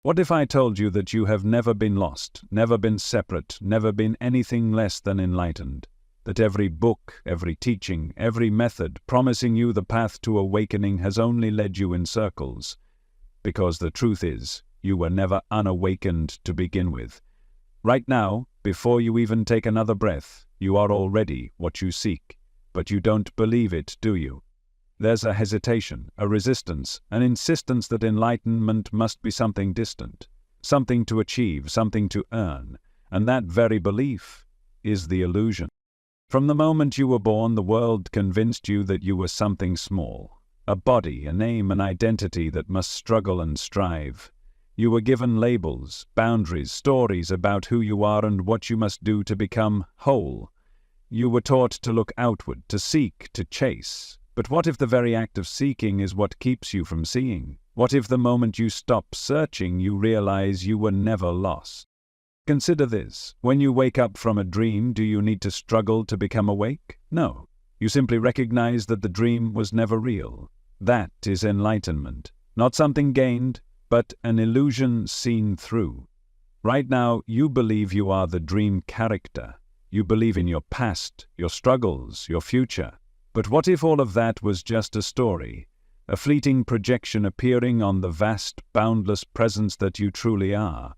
What if I told you that you have never been lost, never been separate, never been anything less than enlightened? That every book, every teaching, every method promising you the path to awakening has only led you in circles? Because the truth is, you were never unawakened to begin with. Right now, before you even take another breath, you are already what you seek. But you don't believe it, do you? There's a hesitation, a resistance, an insistence that enlightenment must be something distant, something to achieve, something to earn, and that very belief is the illusion. From the moment you were born, the world convinced you that you were something small, a body, a name, an identity that must struggle and strive. You were given labels, boundaries, stories about who you are and what you must do to become whole. You were taught to look outward, to seek, to chase. But what if the very act of seeking is what keeps you from seeing? What if the moment you stop searching, you realize you were never lost? Consider this. When you wake up from a dream, do you need to struggle to become awake? No. You simply recognize that the dream was never real. That is enlightenment. Not something gained, but an illusion seen through. Right now, you believe you are the dream character. You believe in your past, your struggles, your future. But what if all of that was just a story, a fleeting projection appearing on the vast, boundless presence that you truly are?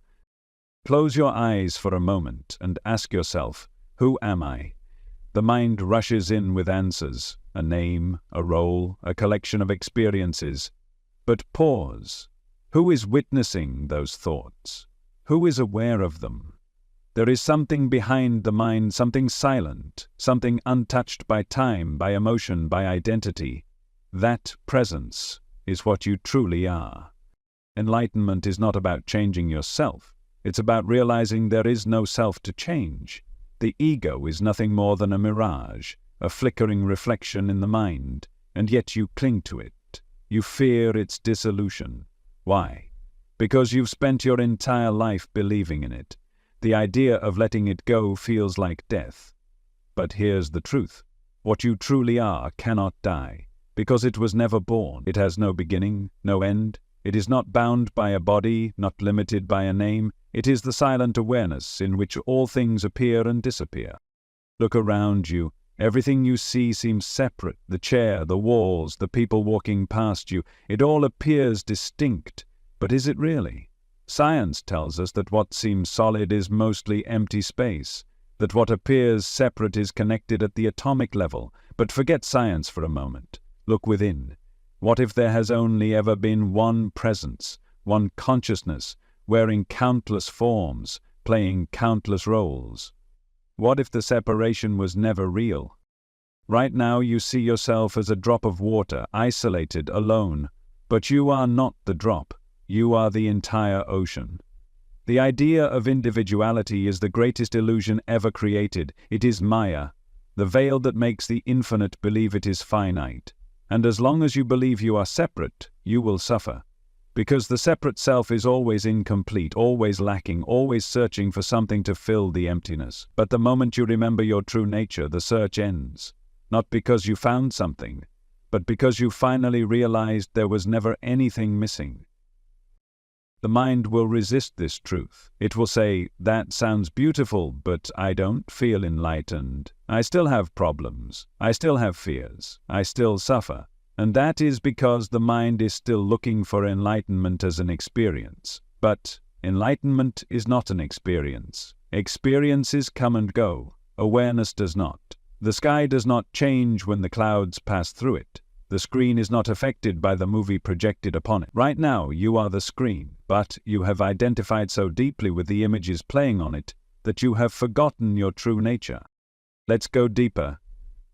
Close your eyes for a moment and ask yourself, who am I? The mind rushes in with answers, a name, a role, a collection of experiences. But pause. Who is witnessing those thoughts? Who is aware of them? There is something behind the mind, something silent, something untouched by time, by emotion, by identity. That presence is what you truly are. Enlightenment is not about changing yourself. It's about realizing there is no self to change. The ego is nothing more than a mirage, a flickering reflection in the mind, and yet you cling to it. You fear its dissolution. Why? Because you've spent your entire life believing in it. The idea of letting it go feels like death. But here's the truth. What you truly are cannot die, because it was never born. It has no beginning, no end. It is not bound by a body, not limited by a name. It is the silent awareness in which all things appear and disappear. Look around you. Everything you see seems separate. The chair, the walls, the people walking past you. It all appears distinct. But is it really? Science tells us that what seems solid is mostly empty space, that what appears separate is connected at the atomic level. But forget science for a moment. Look within. What if there has only ever been one presence, one consciousness, wearing countless forms, playing countless roles? What if the separation was never real? Right now you see yourself as a drop of water, isolated, alone. But you are not the drop. You are the entire ocean. The idea of individuality is the greatest illusion ever created. It is Maya, the veil that makes the infinite believe it is finite. And as long as you believe you are separate, you will suffer. Because the separate self is always incomplete, always lacking, always searching for something to fill the emptiness. But the moment you remember your true nature, the search ends. Not because you found something, but because you finally realized there was never anything missing. The mind will resist this truth. It will say, that sounds beautiful, but I don't feel enlightened. I still have problems. I still have fears. I still suffer. And that is because the mind is still looking for enlightenment as an experience. But enlightenment is not an experience. Experiences come and go. Awareness does not. The sky does not change when the clouds pass through it. The screen is not affected by the movie projected upon it. Right now, you are the screen, but you have identified so deeply with the images playing on it that you have forgotten your true nature. Let's go deeper.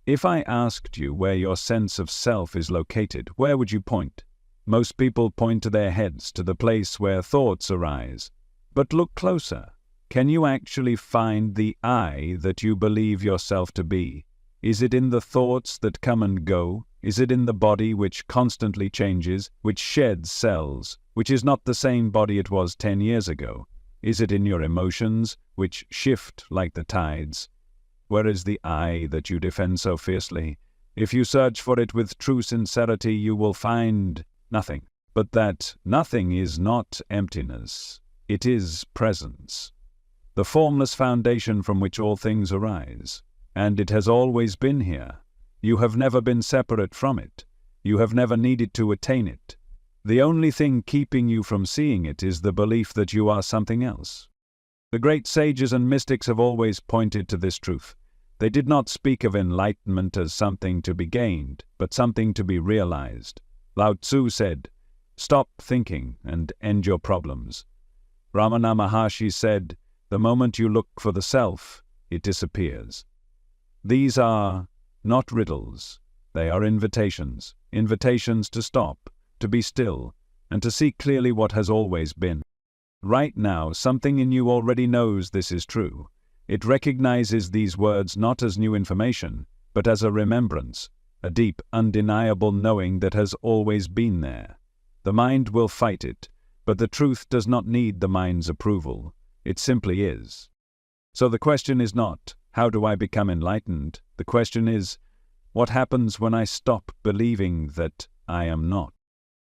If I asked you where your sense of self is located, where would you point? Most people point to their heads, to the place where thoughts arise. But look closer. Can you actually find the I that you believe yourself to be? Is it in the thoughts that come and go? Is it in the body which constantly changes, which sheds cells, which is not the same body it was 10 years ago? Is it in your emotions, which shift like the tides? Where is the I that you defend so fiercely? If you search for it with true sincerity, you will find nothing. but that nothing is not emptiness, it is presence, the formless foundation from which all things arise, and it has always been here. You have never been separate from it. You have never needed to attain it. The only thing keeping you from seeing it is the belief that you are something else. The great sages and mystics have always pointed to this truth. They did not speak of enlightenment as something to be gained, but something to be realized. Lao Tzu said, "Stop thinking and end your problems." Ramana Maharshi said, "The moment you look for the self, it disappears." These are not riddles. They are invitations, invitations to stop, to be still, and to see clearly what has always been. Right now, something in you already knows this is true. It recognizes these words not as new information, but as a remembrance, a deep, undeniable knowing that has always been there. The mind will fight it, but the truth does not need the mind's approval. It simply is. So the question is not, how do I become enlightened? The question is, what happens when I stop believing that I am not?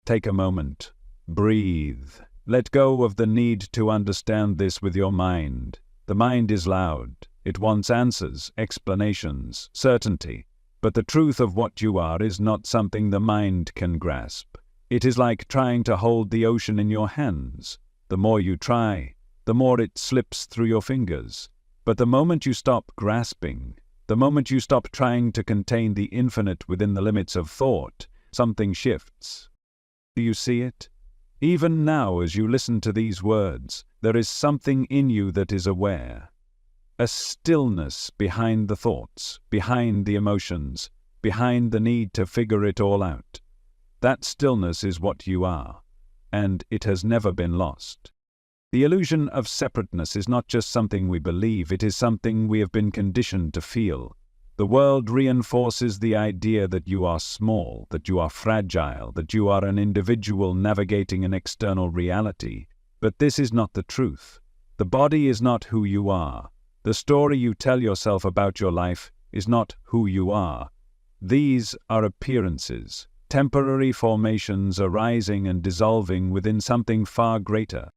Take a moment. Breathe. Let go of the need to understand this with your mind. The mind is loud. It wants answers, explanations, certainty. But the truth of what you are is not something the mind can grasp. It is like trying to hold the ocean in your hands. The more you try, the more it slips through your fingers. But the moment you stop grasping, the moment you stop trying to contain the infinite within the limits of thought, something shifts. Do you see it? Even now, as you listen to these words, there is something in you that is aware. A stillness behind the thoughts, behind the emotions, behind the need to figure it all out. That stillness is what you are, and it has never been lost. The illusion of separateness is not just something we believe, it is something we have been conditioned to feel. The world reinforces the idea that you are small, that you are fragile, that you are an individual navigating an external reality. But this is not the truth. The body is not who you are. The story you tell yourself about your life is not who you are. These are appearances, temporary formations arising and dissolving within something far greater.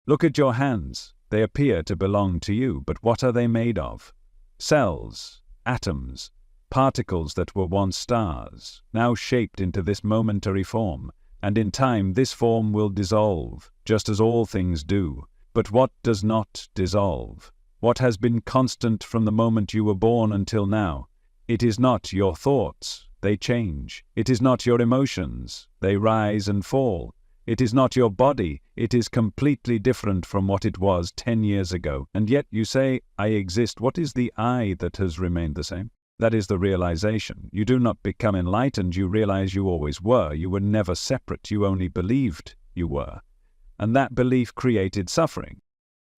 Look at your hands. They appear to belong to you, but what are they made of? Cells. Atoms, particles that were once stars, now shaped into this momentary form, and in time this form will dissolve, just as all things do. But what does not dissolve? What has been constant from the moment you were born until now? It is not your thoughts, they change. It is not your emotions, they rise and fall. It is not your body, it is completely different from what it was 10 years ago. And yet you say, I exist. What is the I that has remained the same? That is the realization. You do not become enlightened, you realize you always were. You were never separate, you only believed you were. And that belief created suffering.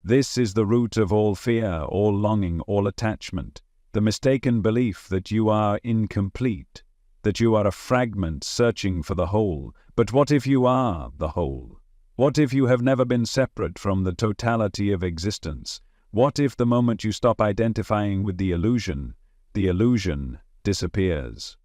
This is the root of all fear, all longing, all attachment. The mistaken belief that you are incomplete, that you are a fragment searching for the whole. But what if you are the whole? What if you have never been separate from the totality of existence? What if the moment you stop identifying with the illusion disappears?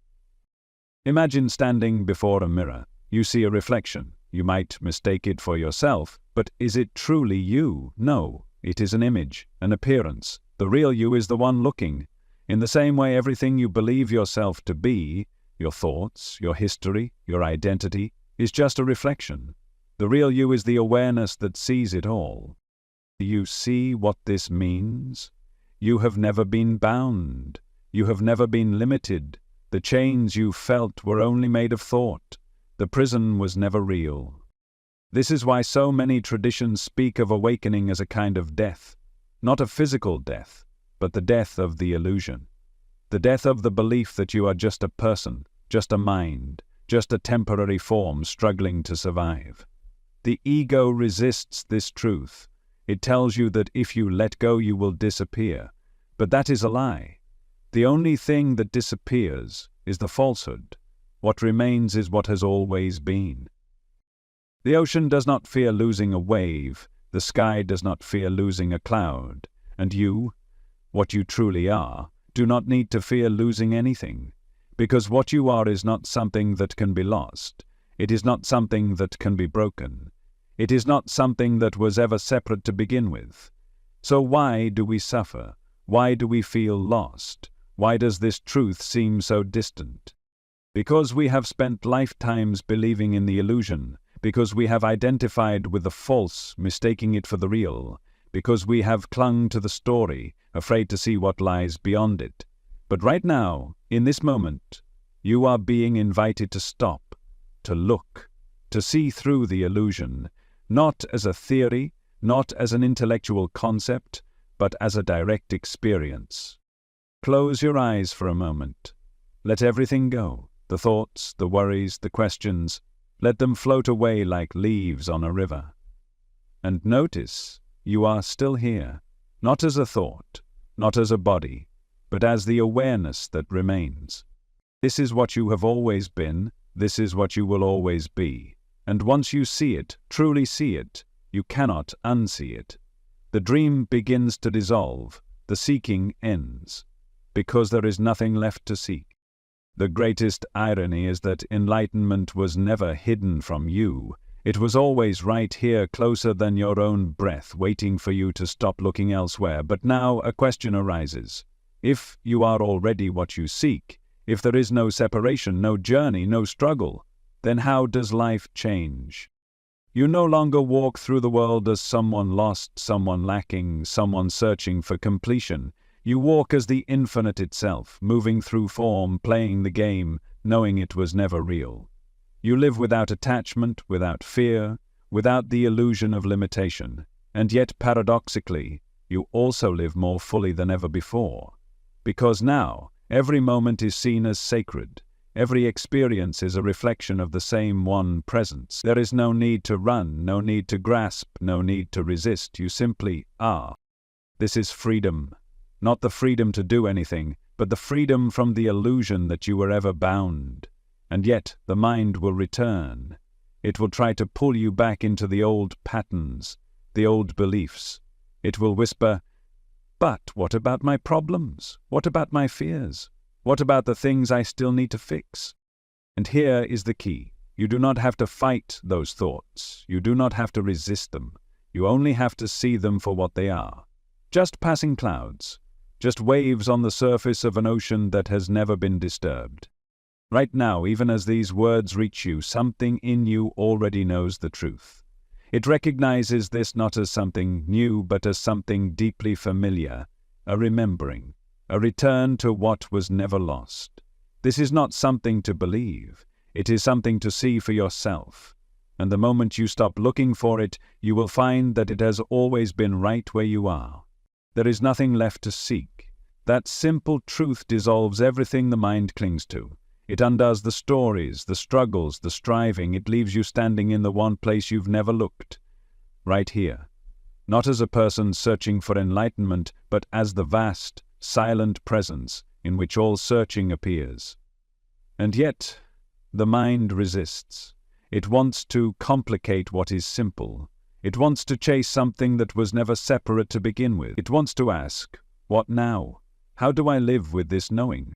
Imagine standing before a mirror. You see a reflection. You might mistake it for yourself, but is it truly you? No, it is an image, an appearance. The real you is the one looking. In the same way, everything you believe yourself to be, your thoughts, your history, your identity, is just a reflection. The real you is the awareness that sees it all. Do you see what this means? You have never been bound. You have never been limited. The chains you felt were only made of thought. The prison was never real. This is why so many traditions speak of awakening as a kind of death. Not a physical death, but the death of the illusion. The death of the belief that you are just a person, just a mind, just a temporary form struggling to survive. The ego resists this truth. It tells you that if you let go, you will disappear. But that is a lie. The only thing that disappears is the falsehood. What remains is what has always been. The ocean does not fear losing a wave. The sky does not fear losing a cloud. And you, what you truly are, do not need to fear losing anything. Because what you are is not something that can be lost. It is not something that can be broken. It is not something that was ever separate to begin with. So why do we suffer? Why do we feel lost? Why does this truth seem so distant? Because we have spent lifetimes believing in the illusion, because we have identified with the false, mistaking it for the real, because we have clung to the story, afraid to see what lies beyond it. But right now, in this moment, you are being invited to stop, to look, to see through the illusion, not as a theory, not as an intellectual concept, but as a direct experience. Close your eyes for a moment. Let everything go, the thoughts, the worries, the questions. Let them float away like leaves on a river. And notice you are still here, not as a thought, not as a body, but as the awareness that remains. This is what you have always been, this is what you will always be. And once you see it, truly see it, you cannot unsee it. The dream begins to dissolve, the seeking ends, because there is nothing left to seek. The greatest irony is that enlightenment was never hidden from you. It was always right here, closer than your own breath, waiting for you to stop looking elsewhere. But now a question arises. If you are already what you seek, if there is no separation, no journey, no struggle, then how does life change? You no longer walk through the world as someone lost, someone lacking, someone searching for completion. You walk as the infinite itself, moving through form, playing the game, knowing it was never real. You live without attachment, without fear, without the illusion of limitation. And yet, paradoxically, you also live more fully than ever before. Because now, every moment is seen as sacred. Every experience is a reflection of the same one presence. There is no need to run, no need to grasp, no need to resist. You simply are. This is freedom. Not the freedom to do anything, but the freedom from the illusion that you were ever bound. And yet the mind will return. It will try to pull you back into the old patterns, the old beliefs. It will whisper, "But what about my problems? What about my fears? What about the things I still need to fix?" And here is the key. You do not have to fight those thoughts. You do not have to resist them. You only have to see them for what they are. Just passing clouds. Just waves on the surface of an ocean that has never been disturbed. Right now, even as these words reach you, something in you already knows the truth. It recognizes this not as something new, but as something deeply familiar, a remembering, a return to what was never lost. This is not something to believe. It is something to see for yourself. And the moment you stop looking for it, you will find that it has always been right where you are. There is nothing left to seek. That simple truth dissolves everything the mind clings to. It undoes the stories, the struggles, the striving. It leaves you standing in the one place you've never looked. Right here. Not as a person searching for enlightenment, but as the vast, silent presence in which all searching appears. And yet, the mind resists. It wants to complicate what is simple. It wants to chase something that was never separate to begin with. It wants to ask, what now? How do I live with this knowing?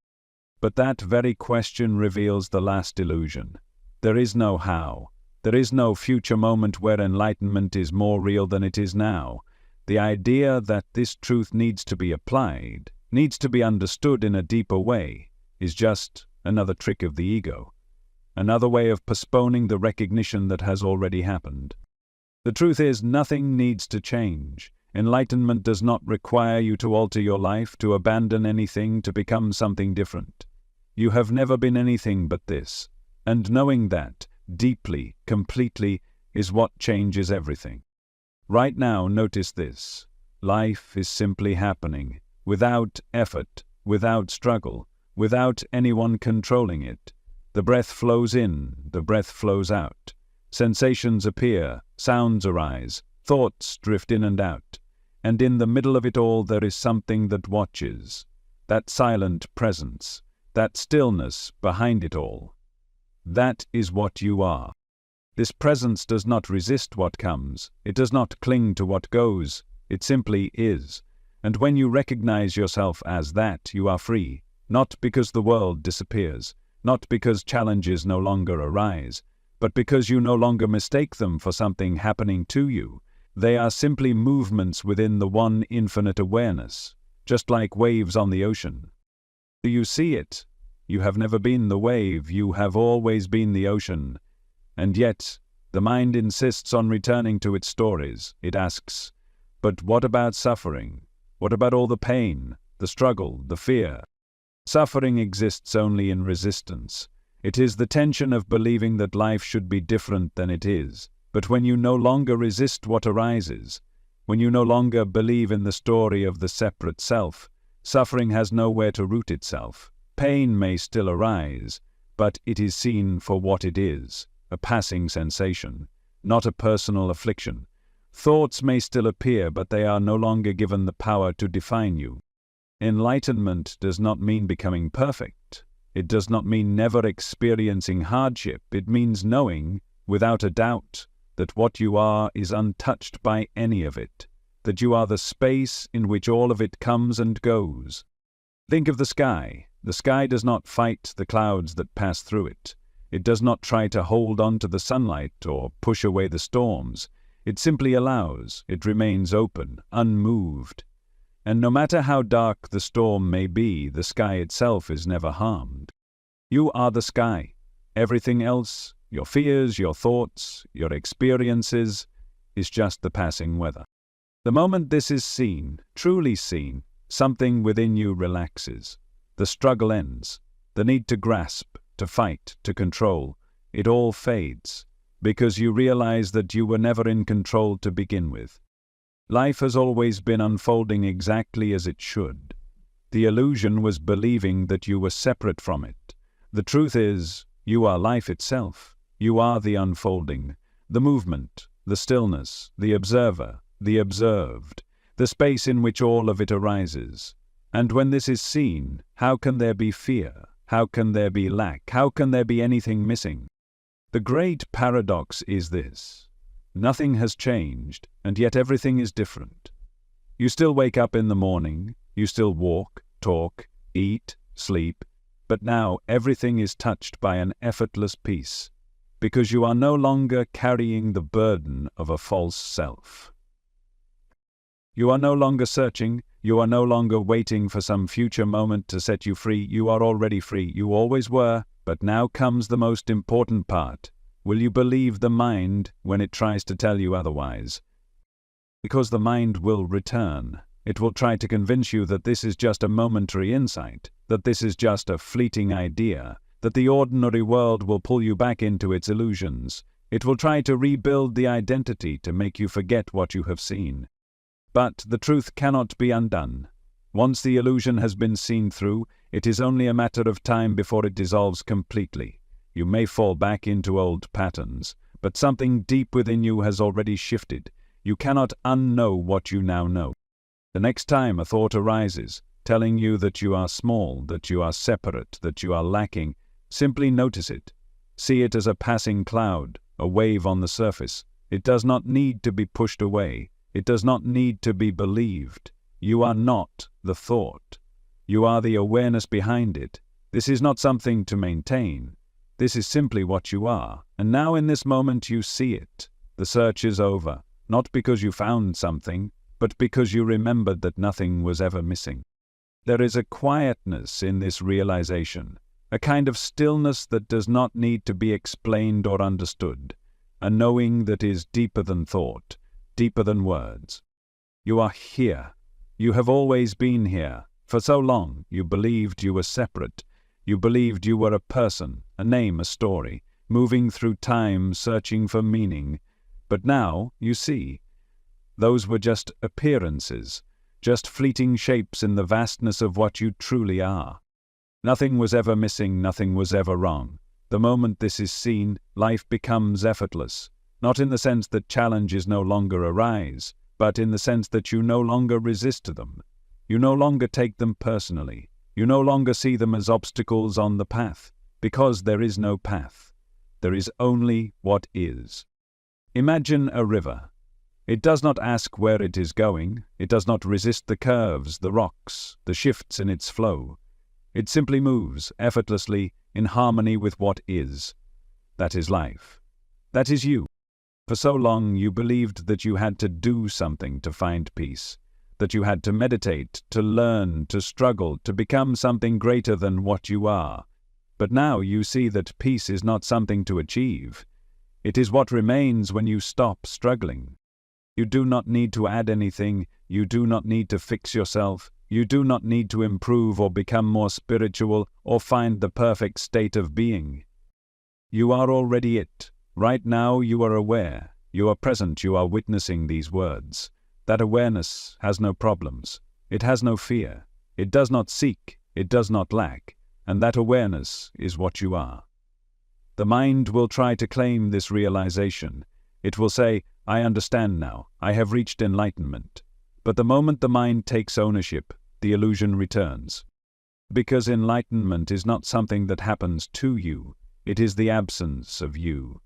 But that very question reveals the last illusion. There is no how. There is no future moment where enlightenment is more real than it is now. The idea that this truth needs to be applied, needs to be understood in a deeper way, is just another trick of the ego. Another way of postponing the recognition that has already happened. The truth is, nothing needs to change. Enlightenment does not require you to alter your life, to abandon anything, to become something different. You have never been anything but this, and knowing that, deeply, completely, is what changes everything. Right now, notice this. Life is simply happening, without effort, without struggle, without anyone controlling it. The breath flows in, the breath flows out. Sensations appear, sounds arise, thoughts drift in and out. And in the middle of it all there is something that watches. That silent presence, that stillness behind it all. That is what you are. This presence does not resist what comes. It does not cling to what goes. It simply is. And when you recognize yourself as that, you are free. Not because the world disappears. Not because challenges no longer arise. but because you no longer mistake them for something happening to you. They are simply movements within the one infinite awareness, just like waves on the ocean. Do you see it? You have never been the wave, you have always been the ocean. And yet, the mind insists on returning to its stories. It asks, but what about suffering? What about all the pain, the struggle, the fear? Suffering exists only in resistance. It is the tension of believing that life should be different than it is. But when you no longer resist what arises, when you no longer believe in the story of the separate self, suffering has nowhere to root itself. Pain may still arise, but it is seen for what it is, a passing sensation, not a personal affliction. Thoughts may still appear, but they are no longer given the power to define you. Enlightenment does not mean becoming perfect. It does not mean never experiencing hardship. It means knowing, without a doubt, that what you are is untouched by any of it, that you are the space in which all of it comes and goes. Think of the sky. The sky does not fight the clouds that pass through it. It does not try to hold on to the sunlight or push away the storms. It simply allows. It remains open, unmoved. And no matter how dark the storm may be, the sky itself is never harmed. You are the sky. Everything else, your fears, your thoughts, your experiences, is just the passing weather. The moment this is seen, truly seen, something within you relaxes. The struggle ends. The need to grasp, to fight, to control, it all fades, because you realize that you were never in control to begin with. Life has always been unfolding exactly as it should. The illusion was believing that you were separate from it. The truth is, you are life itself. You are the unfolding, the movement, the stillness, the observer, the observed, the space in which all of it arises. And when this is seen, how can there be fear? How can there be lack? How can there be anything missing? The great paradox is this. Nothing has changed, and yet everything is different. You still wake up in the morning, you still walk, talk, eat, sleep, but now everything is touched by an effortless peace, because you are no longer carrying the burden of a false self. You are no longer searching, you are no longer waiting for some future moment to set you free. You are already free, you always were, but now comes the most important part. Will you believe the mind when it tries to tell you otherwise? Because the mind will return. It will try to convince you that this is just a momentary insight, that this is just a fleeting idea, that the ordinary world will pull you back into its illusions. It will try to rebuild the identity to make you forget what you have seen. But the truth cannot be undone. Once the illusion has been seen through, it is only a matter of time before it dissolves completely. You may fall back into old patterns, but something deep within you has already shifted. You cannot unknow what you now know. The next time a thought arises, telling you that you are small, that you are separate, that you are lacking, simply notice it. See it as a passing cloud, a wave on the surface. It does not need to be pushed away. It does not need to be believed. You are not the thought. You are the awareness behind it. This is not something to maintain. This is simply what you are. And now in this moment you see it. The search is over, not because you found something, but because you remembered that nothing was ever missing. There is a quietness in this realization, a kind of stillness that does not need to be explained or understood, a knowing that is deeper than thought, deeper than words. You are here. You have always been here. For so long, you believed you were separate. You believed you were a person, a name, a story, moving through time, searching for meaning. But now, you see, those were just appearances, just fleeting shapes in the vastness of what you truly are. Nothing was ever missing, nothing was ever wrong. The moment this is seen, life becomes effortless, not in the sense that challenges no longer arise, but in the sense that you no longer resist them. You no longer take them personally. You no longer see them as obstacles on the path, because there is no path. There is only what is. Imagine a river. It does not ask where it is going. It does not resist the curves, the rocks, the shifts in its flow. It simply moves effortlessly in harmony with what is. That is life. That is you. For so long you believed that you had to do something to find peace, that you had to meditate, to learn, to struggle, to become something greater than what you are. But now you see that peace is not something to achieve. It is what remains when you stop struggling. You do not need to add anything, you do not need to fix yourself, you do not need to improve or become more spiritual or find the perfect state of being. You are already it. Right now you are aware, you are present, you are witnessing these words. That awareness has no problems, it has no fear, it does not seek, it does not lack, and that awareness is what you are. The mind will try to claim this realization. It will say, I understand now, I have reached enlightenment. But the moment the mind takes ownership, the illusion returns. Because enlightenment is not something that happens to you, it is the absence of you.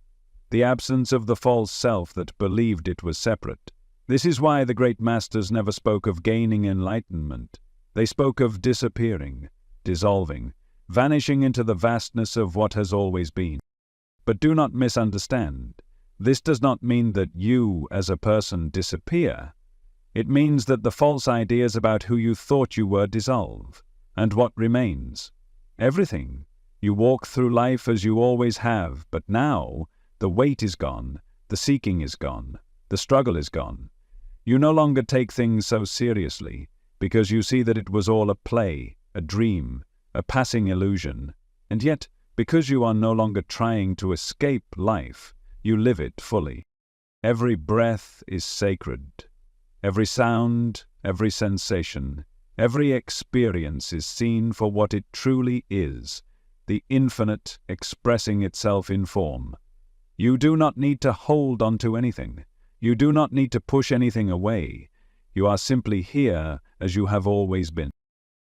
The absence of the false self that believed it was separate. This is why the great masters never spoke of gaining enlightenment. They spoke of disappearing, dissolving, vanishing into the vastness of what has always been. But do not misunderstand. This does not mean that you, as a person, disappear. It means that the false ideas about who you thought you were dissolve. And what remains? Everything. You walk through life as you always have, but now the weight is gone, the seeking is gone, the struggle is gone. You no longer take things so seriously, because you see that it was all a play, a dream, a passing illusion, and yet, because you are no longer trying to escape life, you live it fully. Every breath is sacred. Every sound, every sensation, every experience is seen for what it truly is, the infinite expressing itself in form. You do not need to hold on to anything. You do not need to push anything away. You are simply here as you have always been.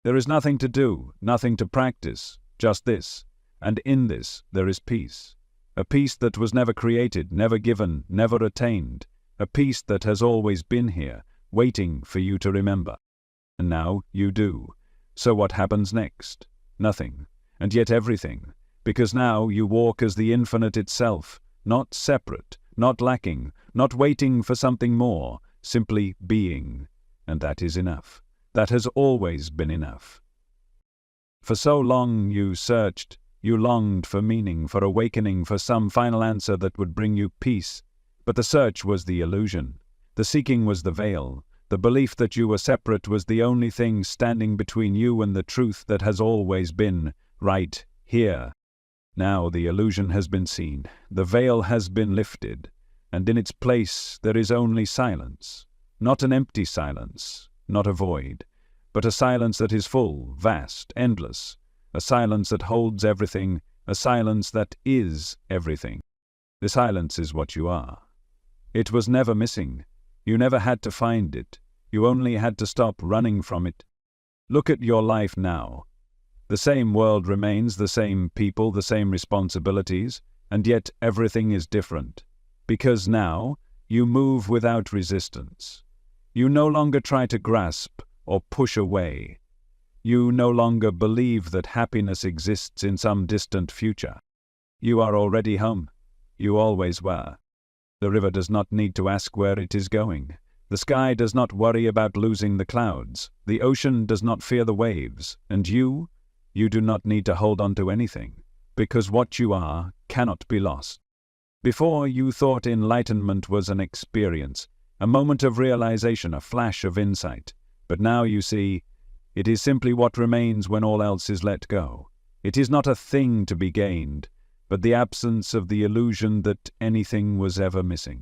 There is nothing to do, nothing to practice, just this. And in this there is peace. A peace that was never created, never given, never attained. A peace that has always been here, waiting for you to remember. And now you do. So what happens next? Nothing. And yet everything. Because now you walk as the infinite itself, not separate, not lacking, not waiting for something more, simply being. And that is enough. That has always been enough. For so long you searched, you longed for meaning, for awakening, for some final answer that would bring you peace. But the search was the illusion. The seeking was the veil. The belief that you were separate was the only thing standing between you and the truth that has always been, right here. Now the illusion has been seen, the veil has been lifted, and in its place there is only silence. Not an empty silence, not a void, but a silence that is full, vast, endless, a silence that holds everything, a silence that is everything. The silence is what you are. It was never missing. You never had to find it. You only had to stop running from it. Look at your life now. The same world remains, the same people, the same responsibilities, and yet everything is different. Because now you move without resistance. You no longer try to grasp or push away. You no longer believe that happiness exists in some distant future. You are already home. You always were. The river does not need to ask where it is going. The sky does not worry about losing the clouds. The ocean does not fear the waves. And you do not need to hold on to anything, because what you are cannot be lost. Before, you thought enlightenment was an experience, a moment of realization, a flash of insight. But now you see, it is simply what remains when all else is let go. It is not a thing to be gained, but the absence of the illusion that anything was ever missing.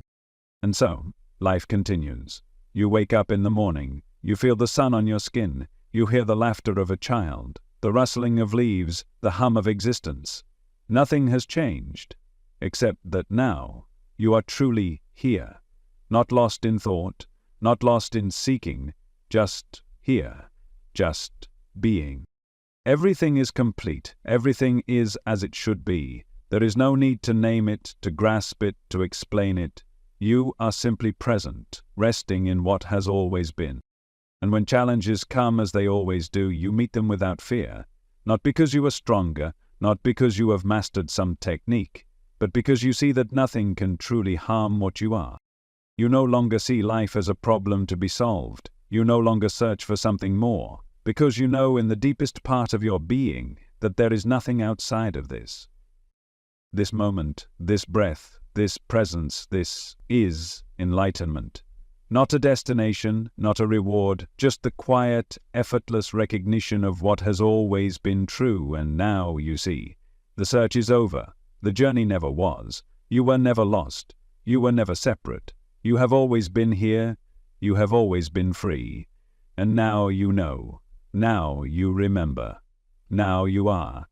And so, life continues. You wake up in the morning, you feel the sun on your skin, you hear the laughter of a child, the rustling of leaves, the hum of existence. Nothing has changed, except that now you are truly here, not lost in thought, not lost in seeking, just here, just being. Everything is complete, everything is as it should be. There is no need to name it, to grasp it, to explain it. You are simply present, resting in what has always been. And when challenges come, as they always do, you meet them without fear, not because you are stronger, not because you have mastered some technique, but because you see that nothing can truly harm what you are. You no longer see life as a problem to be solved. You no longer search for something more, because you know in the deepest part of your being that there is nothing outside of this. This moment, this breath, this presence, this is enlightenment. Not a destination, not a reward, just the quiet, effortless recognition of what has always been true, and now you see. The search is over. The journey never was. You were never lost. You were never separate. You have always been here. You have always been free. And now you know. Now you remember. Now you are.